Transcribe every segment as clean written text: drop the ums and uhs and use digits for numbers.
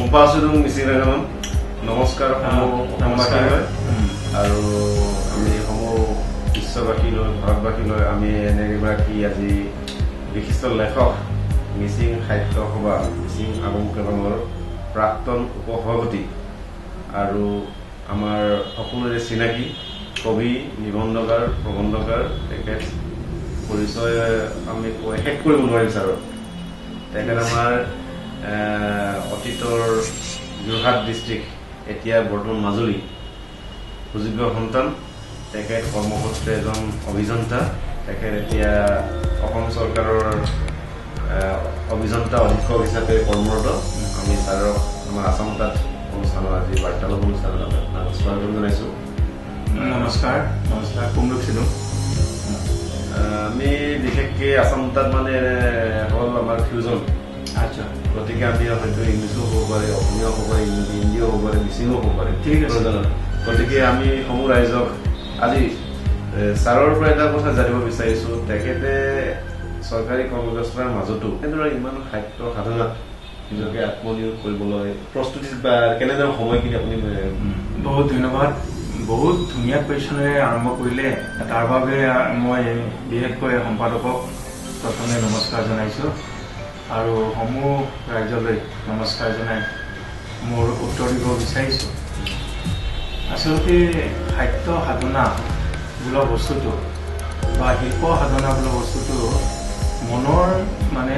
সম্পাদক মিচিং ৰাগমন নমস্কাৰ অসমবাসীলৈ আৰু আমি সমূহ বিশ্ববাসীলৈ ভাৰতবাসীলৈ আমি এনেগৰাকী আজি বিশিষ্ট লেখক মিচিং সাহিত্য সভা মিচিং আগম কেলঙৰ প্ৰাক্তন উপসভাপতি আৰু আমাৰ সকলোৰে চিনাকি কবি নিবন্ধকাৰ প্ৰবন্ধকাৰ তেখেত পৰিচয় আমি শেষ কৰিব নোৱাৰিম ছাৰ তেখেত আমাৰ অতীতৰ যোৰহাট ডিষ্ট্ৰিক্ট এতিয়া বৰ্তমান মাজুলী সুযোগ্য সন্তান তেখেত কৰ্মসূত্ৰে এজন অভিযন্তা তেখেত এতিয়া অসম চৰকাৰৰ অভিযন্তা অধীক্ষক হিচাপে কৰ্মৰত আমি ছাৰক আমাৰ আসাম তাত অনুষ্ঠানৰ আজি বাৰ্তালাপ অনুষ্ঠানত স্বাগতম জনাইছোঁ নমস্কাৰ নমস্কাৰ কুমৰুক চিনো আমি বিশেষকৈ আসাম তাত মানে হ'ল আমাৰ ফিউজন আচ্ছা গতিকে আমি হয়তো ইংলিছো হ'ব পাৰে অসমীয়াও হ'ব পাৰে হিন্দীও হ'ব পাৰে মিচিঙো হ'ব পাৰে ঠিক আছে গতিকে আমি সমূহ ৰাইজক আজি ছাৰৰ পৰা এটা কথা জানিব বিচাৰিছোঁ তেখেতে চৰকাৰী কৰ্মব্যৱস্থাৰ মাজতো কেনেদৰে ইমান সাহিত্য সাধনাত নিজকে আত্মনিয়োগ কৰিবলৈ প্ৰস্তুতি বা কেনেদৰে সময়খিনি আপুনি বহুত ধন্যবাদ বহুত ধুনীয়া কুৱেশ্যনেৰে আৰম্ভ কৰিলে তাৰ বাবে মই বিশেষকৈ সম্পাদকক প্ৰথমে নমস্কাৰ জনাইছোঁ আৰু সমূহ ৰাইজলৈ নমস্কাৰ জনাই মোৰ উত্তৰ দিব বিচাৰিছোঁ আচলতে সাহিত্য সাধনা বোলা বস্তুটো বা শিল্প সাধনা বোলা বস্তুটো মনৰ মানে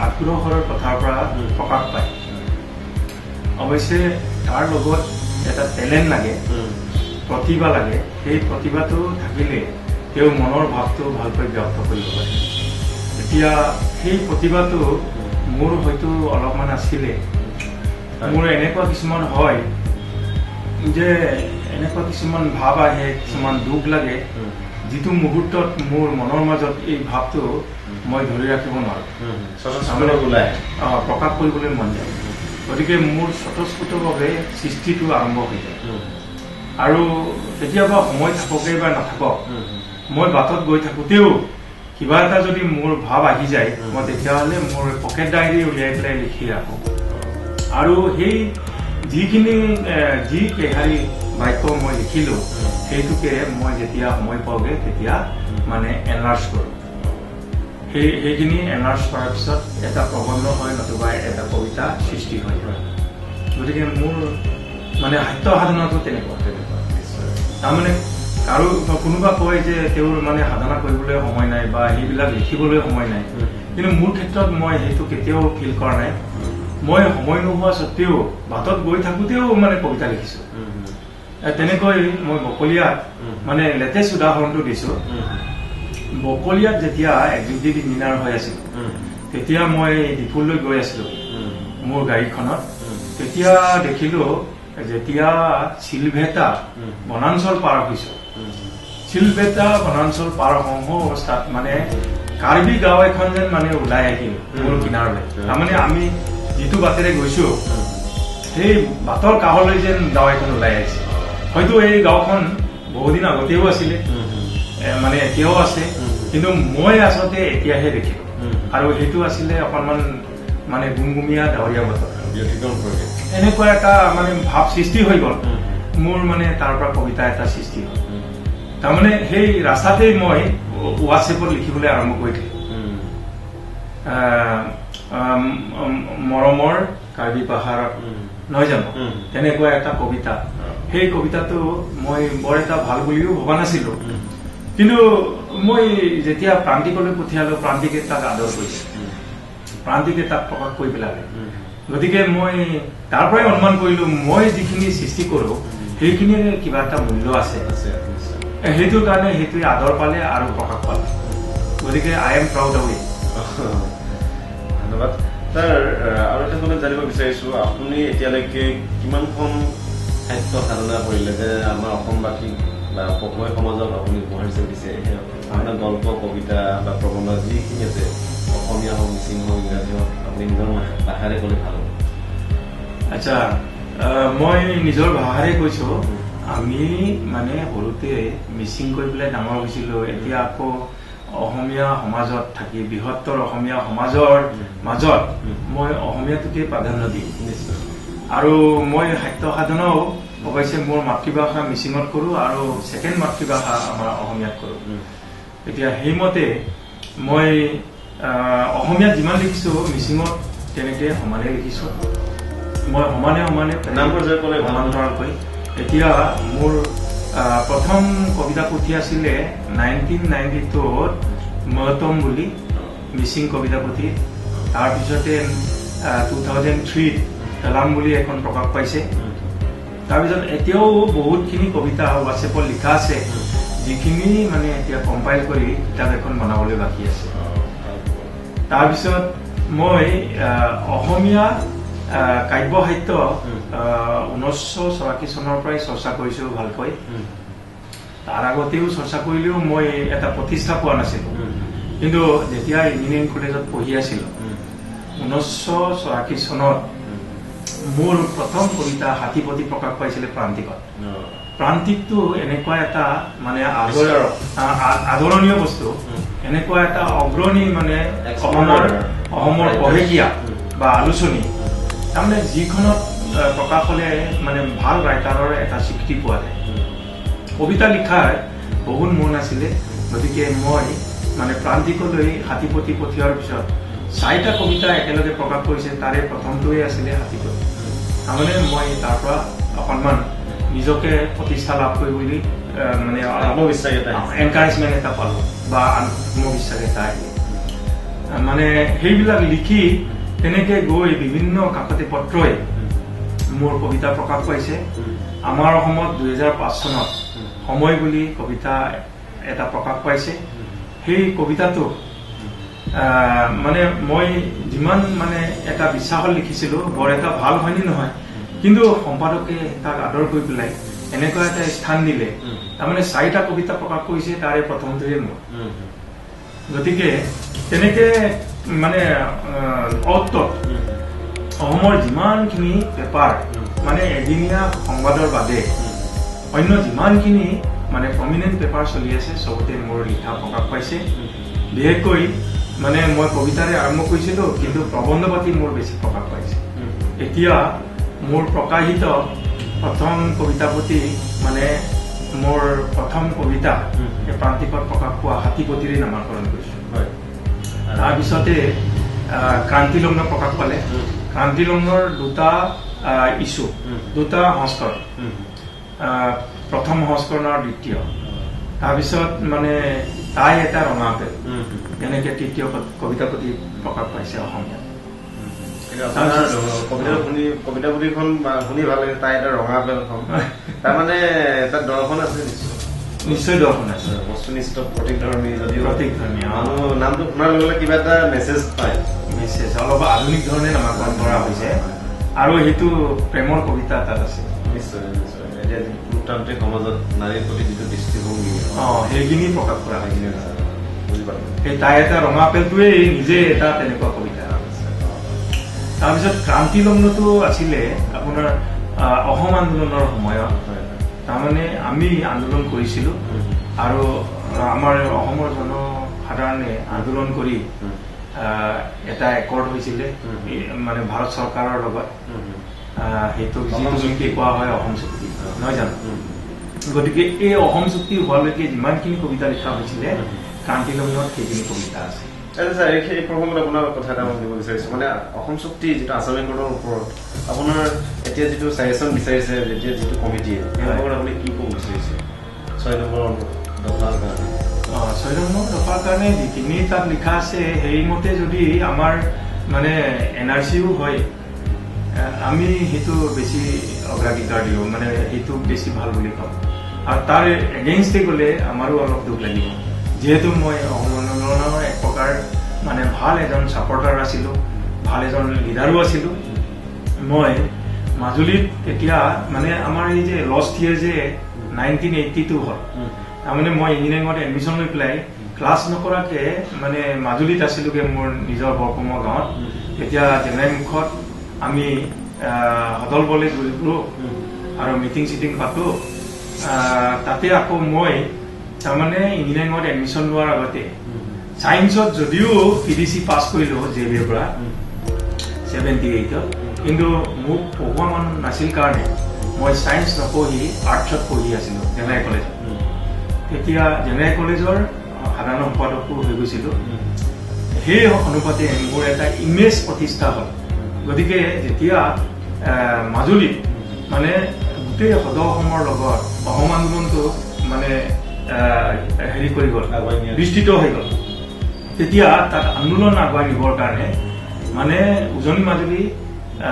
আগ্ৰহৰ কথাৰ পৰা প্ৰকাশ পায় অৱশ্যে তাৰ লগত এটা টেলেণ্ট লাগে প্ৰতিভা লাগে সেই প্ৰতিভাটো থাকিলে তেওঁ মনৰ ভাৱটো ভালকৈ ব্যক্ত কৰিব পাৰে এতিয়া সেই প্ৰতিভাটো মোৰ হয়তো অলপমান আছিলে মোৰ এনেকুৱা কিছুমান হয় যে এনেকুৱা কিছুমান ভাৱ আহে কিছুমান দুখ লাগে যিটো মুহূৰ্তত মোৰ মনৰ মাজত এই ভাৱটো মই ধৰি ৰাখিব নোৱাৰো প্ৰকাশ কৰিবলৈ মন যায় গতিকে মোৰ স্বতঃস্ফূৰ্তভাৱে সৃষ্টিটো আৰম্ভ হৈ যায় আৰু কেতিয়াবা সময় থাককে বা নাথাকক মই বাটত গৈ থাকোঁতেও কিবা এটা যদি মোৰ ভাৱ আহি যায় মই তেতিয়াহ'লে মোৰ পকেট ডায়েৰী উলিয়াই পেলাই লিখি ৰাখোঁ আৰু সেই যিখিনি যি কেহাৰী বাক্য মই লিখিলোঁ সেইটোকে মই যেতিয়া সময় পাওঁগৈ তেতিয়া মানে এনালাইজ কৰোঁ সেইখিনি এনালাইজ কৰাৰ পিছত এটা প্ৰবন্ধ হয় নতুবা এটা কবিতা সৃষ্টি হয় গতিকে মোৰ মানে সাহিত্য সাধনাটো তেনেকুৱা তাৰমানে আৰু কোনোবা কয় যে তেওঁৰ মানে সাধনা কৰিবলৈ সময় নাই বা সেইবিলাক লিখিবলৈ সময় নাই কিন্তু মোৰ ক্ষেত্ৰত মই সেইটো কেতিয়াও ফিল কৰা নাই মই সময় নোহোৱা স্বত্তেও বাটত গৈ থাকোঁতেও মানে কবিতা লিখিছোঁ তেনেকৈ মই বকলিয়াত মানে লেটেষ্ট উদাহৰণটো দিছোঁ বকলিয়াত যেতিয়া এক্সিকিউটিভ ইঞ্জিনিয়াৰ হৈ আছিল তেতিয়া মই ডিফুলৈ গৈ আছিলোঁ মোৰ গাড়ীখনত তেতিয়া দেখিলোঁ যেতিয়া চিলভেটা বনাঞ্চল পাৰ হৈছোঁ চিলভেটা বনাঞ্চল পাৰ হওঁ অৱস্থাত মানে কাৰ্বি গাঁও এখন যেন মানে ওলাই আহিল মোৰ কিনাৰলৈ তাৰমানে আমি যিটো বাটেৰে গৈছোঁ সেই বাটৰ কাষলৈ যেন গাঁও এখন ওলাই আহিছে হয়তো এই গাঁওখন বহুদিন আগতেও আছিলে মানে এতিয়াও আছে কিন্তু মই আচলতে এতিয়াহে দেখিলোঁ আৰু সেইটো আছিলে অকণমান মানে গুমগুমীয়া ডাৱৰীয়া বতৰ এনেকুৱা এটা মানে ভাৱ সৃষ্টি হৈ গ'ল মোৰ মানে তাৰ পৰা কবিতা এটা সৃষ্টি হ'ল তাৰমানে সেই ৰাস্তাতেই মই হোৱাটছএপত লিখিবলৈ আৰম্ভ কৰি দিলোঁ মৰমৰ কাৰ্বি পাহাৰ নহয় জানো তেনেকুৱা এটা কবিতা সেই কবিতাটো মই বৰ এটা ভাল বুলিও ভবা নাছিলোঁ কিন্তু মই যেতিয়া প্ৰান্তিকলৈ পঠিয়ালোঁ প্ৰান্তিকে তাক আদৰ কৰিছে প্ৰান্তিকে তাক প্ৰকাশ কৰি পেলালে গতিকে মই তাৰ পৰাই অনুমান কৰিলোঁ মই যিখিনি সৃষ্টি কৰোঁ সেইখিনিৰে কিবা এটা মূল্য আছে সেইটোৰ কাৰণে সেইটোৱে আদৰ পালে আৰু প্ৰকাশ পালে গতিকে I am proud of it ধন্যবাদ ছাৰ আৰু এটা কথা জানিব বিচাৰিছোঁ আপুনি এতিয়ালৈকে কিমানখন সাহিত্য সাধনা কৰিলে যে আমাৰ অসমবাসী বা অসমীয়া সমাজক আপুনি উপহাৰ হিচাপে দিছে আপোনাৰ গল্প কবিতা বা প্ৰবন্ধ যিখিনি আছে অসমীয়া হওক মিচিং হওক ইংৰাজী হওক আপুনি নিজৰ ভাষাৰে ক'লে ভাল হ'ব আচ্ছা মই নিজৰ ভাষাৰে কৈছোঁ আমি মানে সৰুতে মিচিং কৰি পেলাই ডাঙৰ হৈছিলোঁ এতিয়া আকৌ অসমীয়া সমাজত থাকি বৃহত্তৰ অসমীয়া সমাজৰ মাজত মই অসমীয়াটোকে প্ৰাধান্য দিওঁ আৰু মই সাহিত্য সাধনাও অৱশ্যে মোৰ মাতৃভাষা মিচিঙত কৰোঁ আৰু ছেকেণ্ড মাতৃভাষা আমাৰ অসমীয়াত কৰোঁ। এতিয়া সেইমতে মই অসমীয়াত যিমান লিখিছোঁ মিচিঙত তেনেকৈ সমানে লিখিছোঁ। মই সমানে সমান্তৰালকৈ এতিয়া মোৰ প্ৰথম কবিতা পুথি আছিলে 1992ত মহতম বুলি মিচিং কবিতা পুথি। তাৰপিছতে 2003ত এলাম বুলি এখন প্ৰকাশ পাইছে। তাৰপিছত এতিয়াও বহুতখিনি কবিতা হোৱাটছএপত লিখা আছে যিখিনি মানে এতিয়া কম্পাইল কৰি কিতাপ এখন বনাবলৈ বাকী আছে। তাৰপিছত মই অসমীয়া কাব্য সাহিত্য 1984 চনৰ পৰাই চৰ্চা কৰিছোঁ ভালকৈ। তাৰ আগতেও চৰ্চা কৰিলেও মই এটা প্ৰতিষ্ঠা পোৱা নাছিলোঁ। কিন্তু যেতিয়া ইঞ্জিনিয়াৰিং কলেজত পঢ়ি আছিলোঁ 1984 চনত মোৰ প্ৰথম কবিতা হাতীপতি প্ৰকাশ পাইছিলে প্ৰান্তিকত। প্ৰান্তিকটো এনেকুৱা এটা মানে আদৰণীয় বস্তু, এনেকুৱা এটা অগ্ৰণী মানে অসমৰ পহেকীয়া বা আলোচনী, তাৰমানে যিখনত প্ৰকাশ হলে মানে ভাল ৰাইটাৰৰ এটা স্বীকৃতি পোৱা যায়। কবিতা লিখাৰ বহুত মন আছিলে, গতিকে মই মানে প্ৰান্তিকলৈ হাতীপতি পঠিওৱাৰ পিছত 4টা কবিতা একেলগে প্ৰকাশ কৰিছে। তাৰে প্ৰথমটোৱে আছিলে হাতীপতি। তাৰমানে মই তাৰ পৰা অকণমান নিজকে প্ৰতিষ্ঠা লাভ কৰি বুলি মানে আত্মবিশ্বাস এটা এনকাৰেজমেণ্ট এটা পালোঁ বা আত্মবিশ্বাস এটা আহিলে। মানে সেইবিলাক লিখি তেনেকে গৈ বিভিন্ন কাকতি পত্ৰই মোৰ কবিতা প্ৰকাশ পাইছে। আমাৰ অসমত 2005 চনত সময় বুলি কবিতা এটা প্ৰকাশ পাইছে। সেই কবিতাটো মানে মই যিমান মানে এটা বিশ্বাসত লিখিছিলোঁ, বৰ এটা ভাল হয়নি নহয়, কিন্তু সম্পাদকে তাক আদৰ কৰি পেলাই এনেকুৱা এটা স্থান দিলে। তাৰমানে 4টা কবিতা প্ৰকাশ কৰিছে, তাৰে প্ৰথমটোৱে মোৰ। গতিকে তেনেকে মানে অসমৰ যিমানখিনি পেপাৰ মানে এদিনীয়া সংবাদৰ বাদে অন্য যিমানখিনি মানে প্ৰমিনেণ্ট পেপাৰ চলি আছে চবতে মোৰ লিখা প্ৰকাশ পাইছে। বিশেষকৈ মানে মই কবিতাৰে আৰম্ভ কৰিছিলোঁ, কিন্তু প্ৰবন্ধ পাতি মোৰ বেছি প্ৰকাশ পাইছে। এতিয়া মোৰ প্ৰকাশিত প্ৰথম কবিতা পুথি মানে মোৰ প্ৰথম কবিতা প্ৰান্তিকত প্ৰকাশ পোৱা হাতীপতিৰে নামাকৰণ কৰিছোঁ। তাৰপিছতে ক্ৰান্তিলগ্ন প্ৰকাশ পালে। ক্ৰান্তিলগ্নৰ 2টা ইছ্যু, 2টা সংস্কৰণ, প্ৰথম সংস্কৰণ আৰু দ্বিতীয়। তাৰপিছত মানে তাই এটা ৰঙা আপেল এনেকে তৃতীয় কবিতা পুথি প্ৰকাশ পাইছে অসমীয়াত। কবিতা পুথিখন শুনি ভাল লাগে, তাই এটা ৰঙা আপেলখন। তাৰমানে এটা দৰ্শন আছে নিশ্চয় দৰ্শন আছে, বস্তুনিষ্ঠ প্ৰতিকধৰ্মী। যদিও প্ৰতিকধৰ্মী মানুহ নামটো শুনাৰ লগে লগে কিবা এটা মেছেজ পায়, মেছেজ অলপ আধুনিক ধৰণে নামাকৰণ কৰা হৈছে। আৰু সেইটো প্ৰেমৰ কবিতা তাত আছে। নিশ্চয় নিশ্চয়। এতিয়া পুৰুষতান্ত্ৰিক সমাজত নাৰীৰ প্ৰতি যিটো দৃষ্টিভংগী সেইখিনি প্ৰকাশ কৰা সেইখিনি বুজি পালো। সেই তাই এটা ৰঙা আপেলটোৱেই নিজে এটা তেনেকুৱা কবিতা। তাৰপিছত ক্ৰান্তিলগ্নটো আছিলে আপোনাৰ অসম আন্দোলনৰ সময়ত। তাৰমানে আমি আন্দোলন কৰিছিলোঁ আৰু আমাৰ অসমৰ জনসাধাৰণে আন্দোলন কৰি এটা একৰ্ড হৈছিলে মানে ভাৰত চৰকাৰৰ লগত। সেইটো যিটো কোৱা হয় অসম চুক্তি, নহয় জানো? গতিকে এই অসম চুক্তি হোৱালৈকে যিমানখিনি কবিতা লিখা হৈছিলে ক্ৰান্তিলগ্নত সেইখিনি কবিতা আছে। এই প্ৰসংগত আপোনাৰ কথা এটা মই দিব বিচাৰিছোঁ, মানে অসম চুক্তি যিটো আসামীকৰণৰ ওপৰত আপোনাৰ এতিয়া যিটো ছাজেশ্যন বিচাৰিছে, এতিয়া যিটো কমিটিয়ে সেই ওপৰত আপুনি কি ক'ব বিচাৰিছে 6 নম্বৰ দফাৰ কাৰণে? 6 নম্বৰ দফাৰ কাৰণে যিখিনি তাত লিখা আছে সেইমতে যদি আমাৰ মানে NRCও হয়, আমি সেইটো বেছি অগ্ৰাধিকাৰ দিওঁ, মানে সেইটো বেছি ভাল বুলি কওঁ। আৰু তাৰ এগেইনষ্টে গ'লে আমাৰো অলপ দুখ লাগিব, যিহেতু মই অসম আন্দোলনৰ এক প্ৰকাৰ মানে ভাল এজন ছাপৰ্টাৰ আছিলোঁ, ভাল এজন লিডাৰো আছিলোঁ। মই মাজুলীত এতিয়া মানে আমাৰ এই যে লষ্ট ইয়েৰ যে 1982 হ'ল, তাৰমানে মই ইঞ্জিনিয়াৰিঙত এডমিশ্যন লৈ পেলাই ক্লাছ নকৰাকে মানে মাজুলীত আছিলোগৈ মোৰ নিজৰ বৰকমা গাঁৱত। তেতিয়া জেনেৰাইমুখত আমি হদল বলে ঘূৰিলোঁ আৰু মিটিং চিটিং পাতোঁ। তাতে আকৌ মই তাৰমানে ইঞ্জিনিয়াৰিঙত এডমিশ্যন লোৱাৰ আগতে ছায়েন্সত যদিও PDC পাছ কৰিলোঁ JB ৰ পৰা 78ত, কিন্তু মোক পঢ়োৱা মানুহ নাছিল কাৰণে মই ছায়েন্স নপঢ়ি আৰ্টছত পঢ়ি আছিলোঁ জেনেৰেল কলেজত। তেতিয়া জেনেৰেল কলেজৰ সাধাৰণ সম্পাদকো হৈ গৈছিলোঁ। সেই অনুপাতে মোৰ এটা ইমেজ প্ৰতিষ্ঠা হ'ল। গতিকে যেতিয়া মাজুলীত মানে গোটেই সদৌ অসমৰ লগত অসম আন্দোলনটো মানে হেৰি কৰি গ'ল, বিস্তৃত হৈ গ'ল, তেতিয়া তাত আন্দোলন আগুৱাই নিবৰ কাৰণে মানে উজনি মাজুলী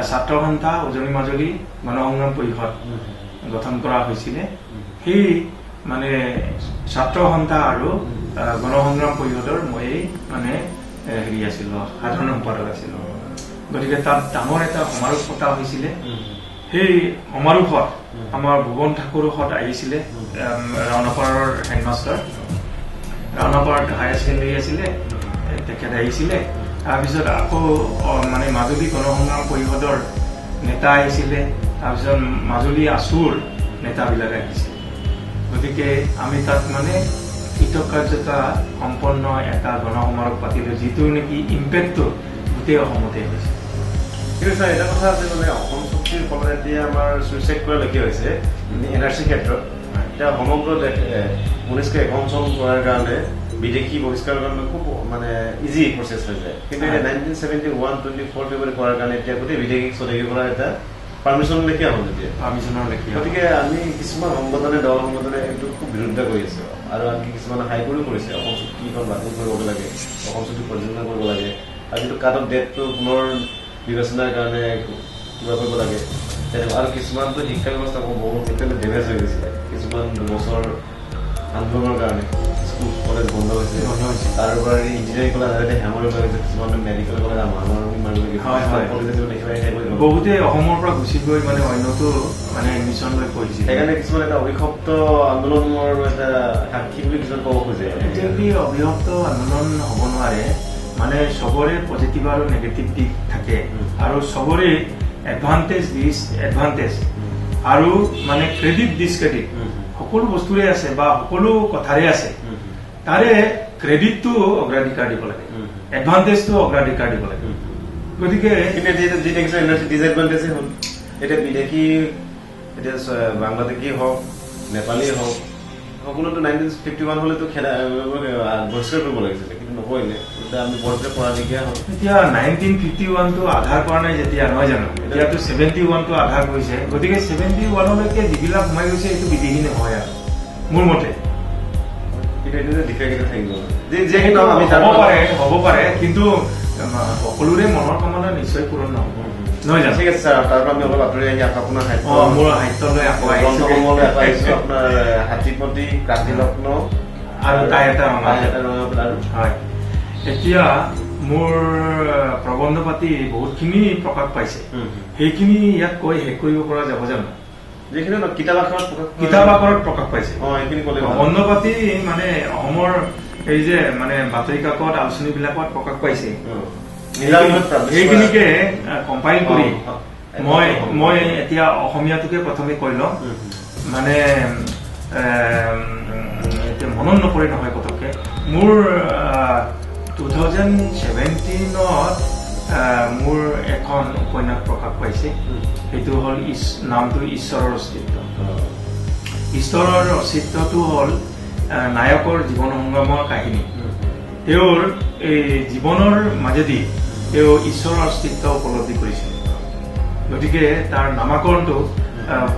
ছাত্ৰ সন্থা, উজনি মাজুলী গণসংগ্ৰাম পৰিষদ গঠন কৰা হৈছিলে। সেই মানে ছাত্ৰ সন্থা আৰু গণসংগ্ৰাম পৰিষদৰ মই মানে হেৰি আছিলোঁ, সাধাৰণ সম্পাদক আছিলোঁ। গতিকে তাত ডাঙৰ এটা সমাৰোহ পতা হৈছিলে। সেই সমাৰোহত আমাৰ ভুৱন ঠাকুৰহঁত আহিছিলে, ৰাওনাপাৰৰ হেডমাষ্টাৰ, ৰাওনাপাৰত হায়াৰ ছেকেণ্ডেৰী আছিলে, তেখেত আহিছিলে। তাৰপিছত আকৌ মানে মাজুলী গণসংগ্ৰাম পৰিষদৰ নেতা আহিছিলে, তাৰপিছত মাজুলী আছুৰ নেতাবিলাক আহিছিলে। গতিকে আমি তাত মানে কৃতকাৰ্যতা সম্পন্ন এটা গণসমাৰোহ পাতিলোঁ, যিটো নেকি ইম্পেক্টটো গোটেই অসমতে হৈছে। কিন্তু ছাৰ এটা কথা আছে, মানে অসম চুক্তিৰ ফলত এতিয়া আমাৰ চুইচাইড কৰালৈকে হৈছে NRC ক্ষেত্ৰত। এতিয়া সমগ্ৰ দেশ 1951 চন কৰাৰ কাৰণে বিদেশী বহিষ্কাৰৰ কাৰণে খুব মানে ইজি প্ৰচেছ হৈ যায়। কিন্তু এতিয়া 1971 24 ফেব্ৰুৱাৰী কৰাৰ কাৰণে এতিয়া গোটেই বিদেশী স্বদেশী পৰা এটা পাৰ্মিশ্যন লেখীয়া হ'ল এতিয়া। পাৰ্মিশ্যনৰ লেখীয়া। গতিকে আমি কিছুমান সংগঠনে, দল সংগঠনে এইটো খুব বিৰোধিতা কৰি আছে, আৰু আনকি কিছুমানে হাইকোৰ্টো কৰিছে অসম চুক্তিখন বাতিল কৰিব লাগে, অসম চুক্তি পৰ্যালোচনা কৰিব লাগে, আৰু যিটো কাট অফ ডেটটো পুনৰ বিবেচনাৰ কাৰণে কিবা কৰিব লাগে তেনেকুৱা। আৰু কিছুমানতো শিক্ষা ব্যৱস্থা বহুত এতিয়ালৈ ডেমেজ হৈ গৈছিলে, কিছুমান দুবছৰ আন্দোলনৰ কাৰণে স্কুল কলেজ বন্ধ হৈছে, তাৰোপৰি ইঞ্জিনিয়াৰিং কলেজ হেমাৰিব লাগিছে, কিছুমান মেডিকেল কলেজ বহুতে অসমৰ পৰা গুচি গৈ মানে অন্যতো মানে এডমিশ্যন লৈ পঢ়িছিল। সেইকাৰণে কিছুমান এটা অভিশপ্ত আন্দোলনৰ এটা সাক্ষী বুলি কিছুমান ক'ব খোজে। অভিশপ্ত আন্দোলন হ'ব নোৱাৰে, মানে চবৰে পজিটিভ আৰু নেগেটিভ দিশ থাকে, আৰু চবৰে এডভান্টেজ ডিছএডভান্টেজ আৰু মানে ক্ৰেডিট ডিছক্ৰেডিট সকলো বস্তুৰে আছে বা সকলো কথাৰে আছে। তাৰে ক্ৰেডিটটো অগ্ৰাধিকাৰ দিব লাগে, এডভান্টেজটো অগ্ৰাধিকাৰ দিব লাগে। গতিকে যি দেখিছে ডিছএডভান্টেজে হ'ল। এতিয়া বিদেশী, এতিয়া বাংলাদেশী হওক, নেপালী হওক, সকলোতো 1951 হলেতো বহিষ্কাৰ কৰিব লাগিছিলে, কিন্তু নকৰিলে। আমি বৰপে পৰাদিগীয়া হ'ল। এতিয়া 1951টো আধাৰ কৰা নাই যেতিয়া, নহয় জানো? এতিয়াতো 71টো আধাৰ কৰিছে। গতিকে 71লৈকে যিবিলাক সোমাই গৈছে এইটো বিদেশী নহয় আৰু মোৰ মতে। হ'ব পাৰে, কিন্তু সকলোৰে মনৰ কামনা নিশ্চয় পূৰণ নহ'ব, নহয় জানো? ঠিক আছে ছাৰ, তাৰ পৰা আমি অলপ আঁতৰি আহি আপোনাৰ মোৰ সাহিত্যলৈ আকৌ আহিছো, আপোনাৰ হাতীপতি, ক্ৰান্তিলগ্ন আৰু তাই এটা হয়। এতিয়া মোৰ প্ৰবন্ধ পাতি বহুতখিনি প্ৰকাশ পাইছে, সেইখিনি ইয়াত কৈ শেষ কৰিব পৰা যাব জানো? যিখিনি কিতাপ আকাৰত প্ৰকাশ পাইছে প্ৰবন্ধ পাতি মানে অসমৰ এই যে মানে বাতৰি কাকত আলোচনী বিলাকত প্ৰকাশ পাইছে, সেইখিনিকে কম্পাইল কৰি মই এতিয়া অসমীয়াটোকে প্ৰথমে কৈ লওঁ। মানে এতিয়া মনত নপৰে নহয় পটককে। মোৰ 2017ত মোৰ এখন উপন্যাস প্ৰকাশ পাইছে, সেইটো হ'ল নামটো ঈশ্বৰৰ অস্তিত্ব। ঈশ্বৰৰ অস্তিত্বটো হ'ল নায়কৰ জীৱন সংগ্ৰামৰ কাহিনী। তেওঁৰ এই জীৱনৰ মাজেদি তেওঁ ঈশ্বৰৰ অস্তিত্ব উপলব্ধি কৰিছিল। গতিকে তাৰ নামাকৰণটো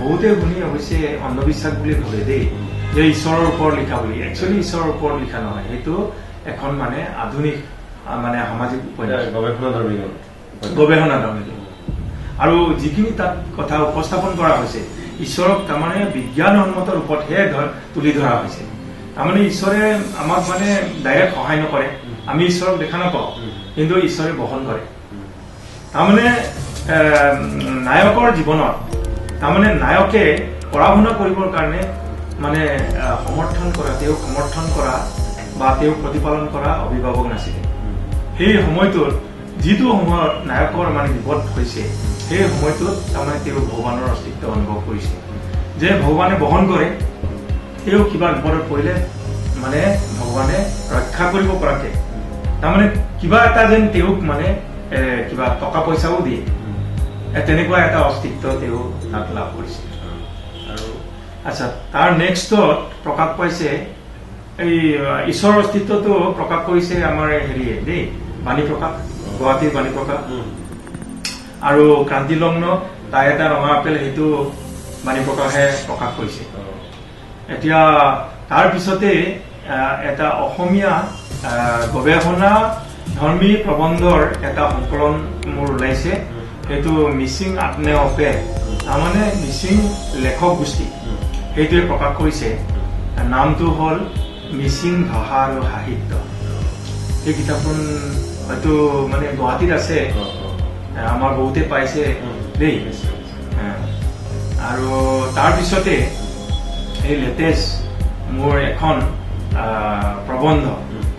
বহুতে শুনি অৱশ্যে অন্ধবিশ্বাস বুলি ভাবে দেই, যে ঈশ্বৰৰ ওপৰত লিখা বুলি। একচুৱেলি ঈশ্বৰৰ ওপৰত লিখা নহয়, সেইটো এখন মানে আধুনিক মানে সামাজিক উপন্যাস, গৱেষণাধৰ্মী। আৰু যিখিনি তাত কথা উপস্থাপন কৰা হৈছে, ঈশ্বৰক তাৰমানে বিজ্ঞানসন্মত ৰূপতহে তুলি ধৰা হৈছে। তাৰমানে ঈশ্বৰে আমাক মানে ডাইৰেক্ট সহায় নকৰে, আমি ঈশ্বৰক দেখা নাপাওঁ, কিন্তু ঈশ্বৰে বহন কৰে। তাৰমানে নায়কৰ জীৱনত তাৰমানে নায়কে পঢ়া শুনা কৰিবৰ কাৰণে মানে সমৰ্থন কৰা বা তেওঁক প্ৰতিপালন কৰা অভিভাৱক নাছিলে। সেই সময়টোত যিটো সময়ত নায়কৰ মানে বিপদ হৈছে, সেই সময়টোত তাৰমানে তেওঁ ভগৱানৰ অস্তিত্ব অনুভৱ কৰিছে, যে ভগৱানে বহন কৰে। তেওঁ কিবা বিপদত পৰিলে মানে ভগৱানে ৰক্ষা কৰিব পৰাকে, তাৰমানে কিবা এটা যেন তেওঁক মানে কিবা টকা পইচাও দিয়ে। তেনেকুৱা এটা অস্তিত্ব তেওঁ তাত লাভ কৰিছে। আৰু আচ্ছা, তাৰ নেক্সটত প্ৰকাশ পাইছে এই ঈশ্বৰৰ অস্তিত্বটো প্ৰকাশ কৰিছে আমাৰ হেৰিয়ে দেই, বাণী প্ৰকাশ, গুৱাহাটীৰ বাণী প্ৰকাশ। আৰু ক্ৰান্তিলগ্ন তাই এটা ৰঙা আপেল, সেইটো বাণী প্ৰকাশে প্ৰকাশ কৰিছে। এতিয়া তাৰ পিছতে এটা অসমীয়া গৱেষণা ধৰ্মী প্ৰবন্ধৰ এটা সংকলন মোৰ ওলাইছে, সেইটো মিচিং আত্মীয়পে, তাৰমানে মিচিং লেখক গোষ্ঠী, সেইটোৱে প্ৰকাশ কৰিছে। নামটো হ'ল মিচিং ভাষা আৰু সাহিত্য। সেই কিতাপখন হয়তো মানে গুৱাহাটীত আছে, আমাৰ বহুতে পাইছে দেই। আৰু তাৰপিছতে এই লেটেষ্ট মোৰ এখন প্ৰবন্ধ,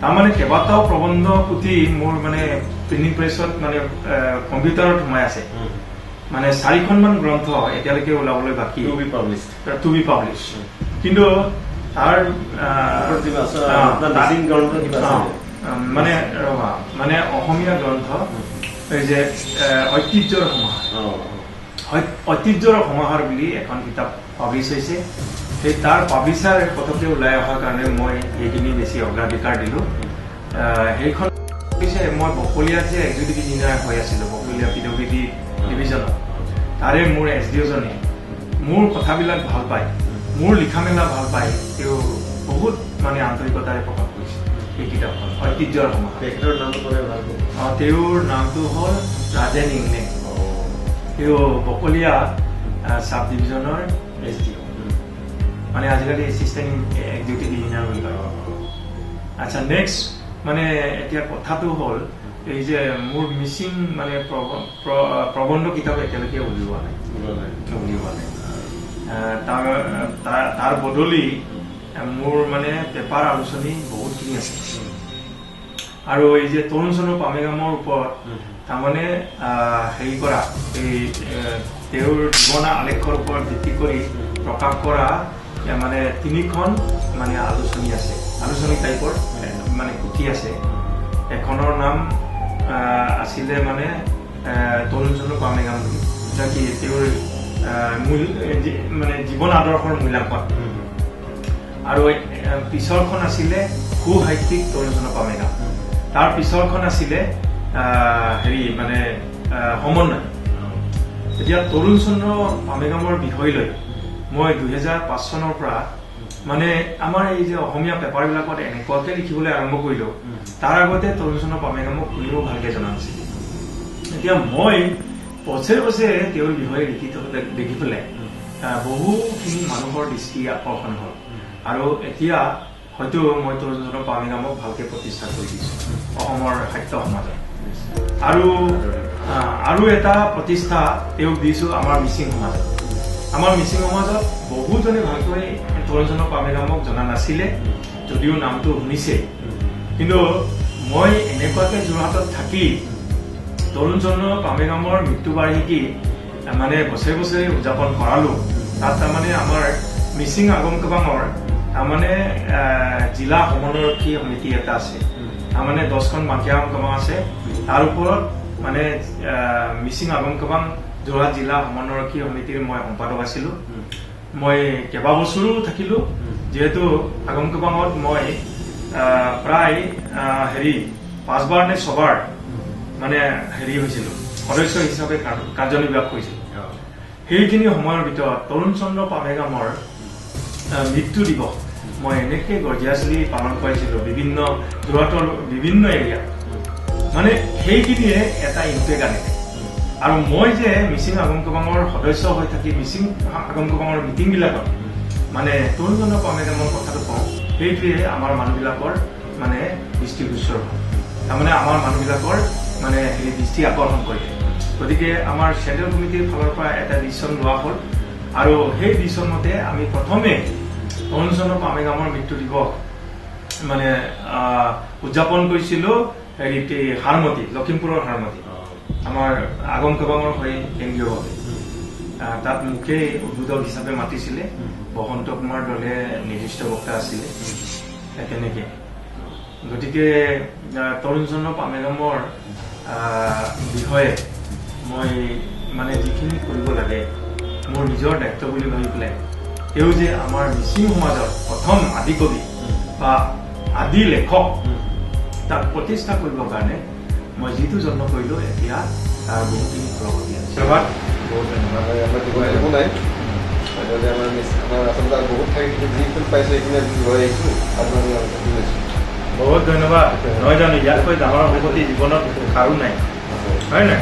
তাৰমানে কেইবাটাও প্ৰবন্ধ পুথি মোৰ মানে প্ৰিণ্টিং প্ৰেছত মানে কম্পিউটাৰত সোমাই আছে, মানে 4খনমান গ্ৰন্থ এতিয়ালৈকে ওলাবলৈ বাকী, টু বি পাব্লিছ। কিন্তু তাৰ মানে ৰবা, মানে অসমীয়া গ্ৰন্থ এই যে ঐতিহ্যৰ সমাহাৰ, ঐতিহ্যৰ সমাহাৰ বুলি এখন কিতাপ পাব্লিছ হৈছে। সেই তাৰ পাব্লিছাৰ পতকে ওলাই অহাৰ কাৰণে মই সেইখিনি বেছি অগ্ৰাধিকাৰ দিলো। সেইখন মই বকলিয়াত যে এক্সিকিউটিভ ইঞ্জিনিয়াৰ হৈ আছিলো, বকলিয়া PWD ডিভিজনত, তাৰে মোৰ SDO জনে মোৰ কথাবিলাক ভাল পায়, মোৰ লিখা মেলা ভাল পায়, তেওঁ বহুত মানে আন্তৰিকতাৰে প্ৰকাশ কৰিছে এই কিতাপখন, ঐতিহ্যৰ সমাহাৰ। তেওঁৰ নামটো হ'ল ৰাজেন ইংনে, তেওঁ বকলিয়া চাব ডিভিজনৰ SDO, মানে আজিকালি এছিষ্টেণ্ট এক্সিকিউটিভ ইঞ্জিনিয়াৰ বুলি কয়। আচ্ছা, নেক্সট মানে এতিয়া কথাটো হ'ল এই যে মোৰ মিচিং মানে প্ৰবন্ধ কিতাপ এতিয়ালৈকে উলিওৱা নাই। তাৰ বদলি মোৰ মানে পেপাৰ আলোচনী বহুতখিনি আছে। আৰু এই যে তৰুণ চন্দ্ৰ পামেগামৰ ওপৰত তাৰমানে হেৰি কৰা, এই তেওঁৰ জীৱন আলেখৰ ওপৰত ভিত্তি কৰি প্ৰকাশ কৰা মানে 3খন মানে আলোচনী আছে, আলোচনী টাইপৰ মানে পুথি আছে। এখনৰ নাম আছিলে মানে তৰুণ চন্দ্ৰ পামেগাম বুলি, কি তেওঁৰ মানে জীৱন আদৰ্শৰ মূল্যাঙ্কন। আৰু পিছৰখন আছিলে সুসাহিত্যিক তৰুণ চন্দ্ৰ পামেগাম। তাৰ পিছৰখন আছিলে হেৰি মানে সমন্বয়। এতিয়া তৰুণ চন্দ্ৰ পামেগামৰ বিষয় লৈ মই 2005 চনৰ পৰা মানে আমাৰ এই যে অসমীয়া পেপাৰবিলাকত এনেকুৱাকে লিখিবলৈ আৰম্ভ কৰিলো, তাৰ আগতে তৰুণ চন্দ্ৰ পামেগামক কোনেও ভালকে জনা নাছিল। এতিয়া মই বছৰে বছৰে তেওঁৰ বিষয়ে লিখি দেখি পেলাই বহুখিনি মানুহৰ দৃষ্টি আকৰ্ষণ হ'ল, আৰু এতিয়া হয়তো মই তৰুণ চন্দ্ৰ পামেগামক ভালকে প্ৰতিষ্ঠা কৰি দিছো অসমৰ সাহিত্য সমাজত। আৰু এটা প্ৰতিষ্ঠা তেওঁক দিছো আমাৰ মিচিং সমাজত। আমাৰ মিচিং সমাজত বহুজনে ভালকৈ তৰুণ চন্দ্ৰ পামেগামক জনা নাছিলে, যদিও নামটো শুনিছে। কিন্তু মই এনেকুৱাকে যোৰহাটত থাকি তৰুণ চন্দ্ৰ পামেগামৰ মৃত্যুবাৰ্ষিকী মানে বছৰে বছৰে উদযাপন কৰালো। তাত তাৰমানে আমাৰ মিচিং আগম কাবাঙৰ তাৰমানে জিলা সমন্বয়ৰক্ষী সমিতি এটা আছে, তাৰমানে 10খন বাকীয়া আগম কাবাং আছে, তাৰ ওপৰত মানে মিচিং আগম কাবাং যোৰহাট জিলা সমন্বয়ৰক্ষী সমিতিৰ মই সম্পাদক আছিলো। মই কেইবাবছৰো থাকিলো, যিহেতু আগম কাবাঙত মই প্ৰায় 5বাৰ নে 6বাৰ মানে হেৰি হৈছিলো, সদস্য হিচাপে কাৰ্যনিৰ্বাহ কৰিছিলো। সেইখিনি সময়ৰ ভিতৰত তৰুণ চন্দ্ৰ পামেগামৰ মৃত্যু দিৱস মই এনেকে গৰ্জিয়াছলি পালন কৰিছিলো বিভিন্ন যোৰহাটৰ বিভিন্ন এৰিয়াত, মানে সেইখিনিয়ে এটা ইম্পেক্ট আনে। আৰু মই যে মিচিং আগম কাবাঙৰ সদস্য হৈ থাকি মিচিং আগম কাবাঙৰ মিটিংবিলাকত মানে তৰুণ চন্দ্ৰ পামেগামৰ কথাটো কওঁ, সেইটোৱে আমাৰ মানুহবিলাকৰ মানে দৃষ্টিগোচৰ হয়, তাৰমানে আমাৰ মানুহবিলাকৰ মানে সেই দৃষ্টি আকৰ্ষণ কৰে। গতিকে আমাৰ চেণ্ট্ৰেল কমিটিৰ ফালৰ পৰা এটা ডিচিশ্যন লোৱা হ'ল, আৰু সেই ডিচিশ্যন মতে আমি প্ৰথমে তৰুণ চন্দ্ৰ পামেগামৰ মৃত্যু দিৱস মানে উদযাপন কৰিছিলো হাৰমতি, লখিমপুৰৰ হাৰমতি, আমাৰ আগম কাবাঙৰ হৈ কেন্দ্ৰীয়ভাৱে। তাত মোকে উদ্বোধক হিচাপে মাতিছিলে, বসন্ত কুমাৰ দলে নিৰ্দিষ্ট বক্তা আছিলে, তেনেকে। গতিকে তৰুণ চন্দ্ৰ পামেগামৰ বিষয়ে মই মানে যিখিনি কৰিব লাগে মোৰ নিজৰ দায়িত্ব বুলি ভাবি পেলাই তেওঁ যে আমাৰ মিচিং সমাজৰ প্ৰথম আদি কবি বা আদি লেখক তাক প্ৰতিষ্ঠা কৰিবৰ কাৰণে মই যিটো যত্ন কৰিলোঁ এতিয়া তাৰ বহুখিনি ফলগতি আছে। ধন্যবাদ, বহুত ধন্যবাদ। আমাৰ জীৱন একো নাই, আমাৰ আচলতে বহুত ঠাইত যিখিনি পাইছোঁ সেইখিনি আমি লৈ আহিছোঁ, আপোনালোকে শুনিছোঁ। বহুত ধন্যবাদ। নহয় জানো ইয়াতকৈ ডাঙৰ সম্পত্তি জীৱনত কাৰো নাই, হয় নাই?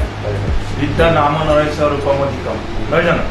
বিদ্যা নাম নৰেশ্বৰ ৰূপম অধিকম, নহয় জানো?